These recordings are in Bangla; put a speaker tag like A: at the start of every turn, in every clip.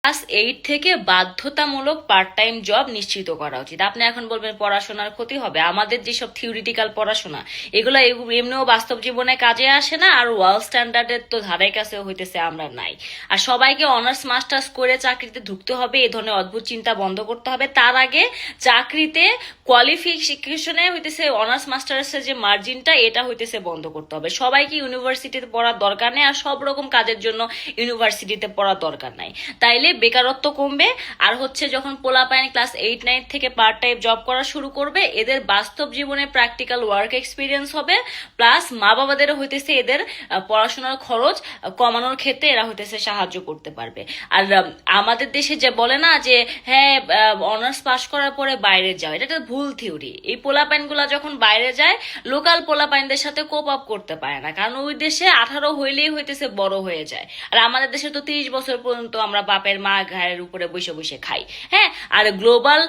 A: ক্লাস 8 থেকে বাধ্যতামূলক পার্ট টাইম জব নিশ্চিত করা উচিত। আপনি এখন বলবেন পড়াশোনার ক্ষতি হবে, আমাদের যেসব থিওরিটিক্যাল পড়াশোনা এগুলো এমনিও বাস্তব জীবনে কাজে আসে না, আর ওয়ার্ল্ড স্ট্যান্ডার্ডের তো ধারে কাছে হইতেছে আমরা নাই। আর সবাইকে অনার্স মাস্টার্স করে চাকরিতে ঢুকতে হবে, এই ধরনের অদ্ভুত চিন্তা বন্ধ করতে হবে। তার আগে চাকরিতে কোয়ালিফিকেশনে হইতেছে অনার্স মাস্টার্সের যে মার্জিনটা এটা হইতেছে বন্ধ করতে হবে। সবাইকে ইউনিভার্সিটিতে পড়ার দরকার নেই, আর সব রকম কাজের জন্য ইউনিভার্সিটিতে পড়ার দরকার নাই। তাইলে বেকারত্ব কমবে। আর হচ্ছে যখন পোলাপাইন ক্লাস 8-9 থেকে পার্ট টাইম জব করা শুরু করবে, এদের বাস্তব জীবনে প্র্যাকটিক্যাল ওয়ার্ক এক্সপিরিয়েন্স হবে, প্লাস মা বাবাদের হইতেছে এদের পড়াশোনার খরচ কমানোর ক্ষেত্রে এরা হইতেছে সাহায্য করতে পারবে। আর আমাদের দেশে যে বলে না যে হ্যাঁ অনার্স পাস করার পরে বাইরে যাও, এটা একটা ভুল থিওরি। এই পোলাপাইন গুলা যখন বাইরে যায় লোকাল পোলাপাইনদের সাথে কোপ আপ করতে পারে না, কারণ ওই দেশে 18 হইলেই হইতেছে বড় হয়ে যায়। আর আমাদের দেশে তো 30 বছর পর্যন্ত আমরা বাপের মা ঘাড়ের উপরে বসে বসে খাই। হ্যাঁ, আর গ্লোবাল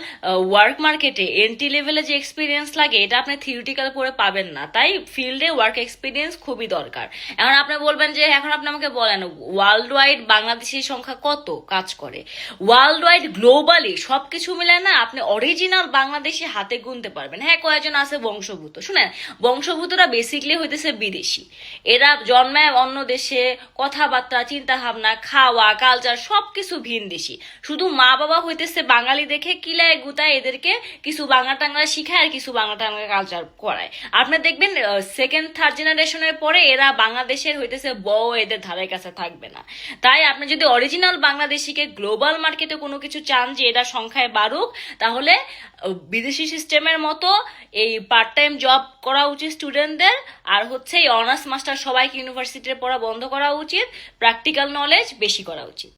A: ওয়ার্ক মার্কেটে এন্ট্রি লেভেলে যে এক্সপিরিয়েন্স লাগে এটা আপনি থিওরিটিক্যাল করে পাবেন না, তাই ফিল্ডে ওয়ার্ক এক্সপিরিয়েন্স খুবই দরকার। এখন আপনি বলবেন যে এখন আপনি আমাকে বলেন ওয়ার্ল্ড ওয়াইড বাংলাদেশের সংখ্যা কত কাজ করে? ওয়ার্ল্ড ওয়াইড গ্লোবালি সবকিছু মিলে না আপনি অরিজিনাল বাংলাদেশি হাতে গুনতে পারবেন। হ্যাঁ, কয়েকজন আছে বংশভূত। শুনেন, বংশভূতরা বেসিকলি হইতেছে বিদেশি, এরা জন্মায় অন্য দেশে, কথাবার্তা চিন্তা ভাবনা খাওয়া কালচার সবকিছু ভিন দেশি। শুধু মা বাবা হইতেছে বাঙালি দেখে কিলায় গুতায় এদেরকে কিছু বাংলা টাংলা শিখায় আর কিছু বাংলা টাংলা কালচার করায়। আপনি দেখবেন সেকেন্ড থার্ড জেনারেশনের পরে এরা বাংলাদেশের হইতেছে বউ এদের ধারে কাছে থাকবে না। তাই আপনি যদি অরিজিনাল বাংলাদেশিকে গ্লোবাল মার্কেটে কোনো কিছু চান যে এটা সংখ্যায় বাড়ুক, তাহলে বিদেশি সিস্টেমের মতো এই পার্ট টাইম জব করা উচিত স্টুডেন্টদের। আর হচ্ছে এই অনার্স মাস্টার সবাইকে ইউনিভার্সিটিতে পড়া বন্ধ করা উচিত, প্র্যাকটিক্যাল নলেজ বেশি করা উচিত।